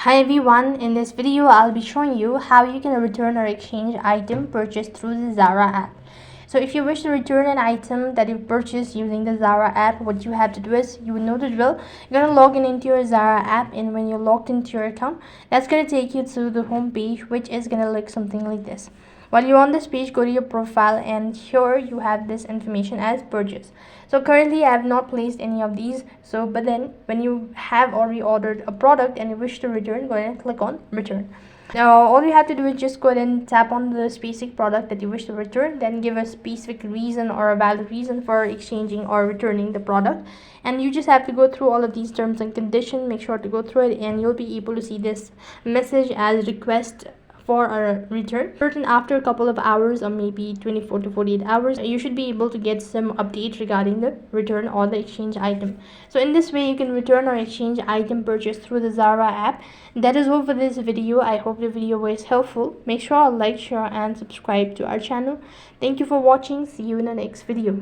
Hi everyone, in this video I'll be showing you how you can return or exchange item purchased through the Zara app. So if you wish to return an item that you purchased using the Zara app, what you have to do is, you know the drill, you're going to log into your Zara app, and when you're logged into your account, that's going to take you to the home page, which is going to look something like this. While you're on this page, go to your profile, and here you have this information as purchase. So currently I have not placed any of these, but then when you have already ordered a product and you wish to return, go ahead and click on return. Now all you have to do is just go ahead and tap on the specific product that you wish to return, then give a specific reason or a valid reason for exchanging or returning the product, and you just have to go through all of these terms and conditions. Make sure to go through it, and you'll be able to see this message as request for a return. Certain after a couple of hours, or maybe 24 to 48 hours, you should be able to get some update regarding the return or the exchange item. So in this way you can return or exchange item purchased through the Zara app. That is all for this video. I hope the video was helpful. Make sure to like, share and subscribe to our channel. Thank you for watching. See you in the next video.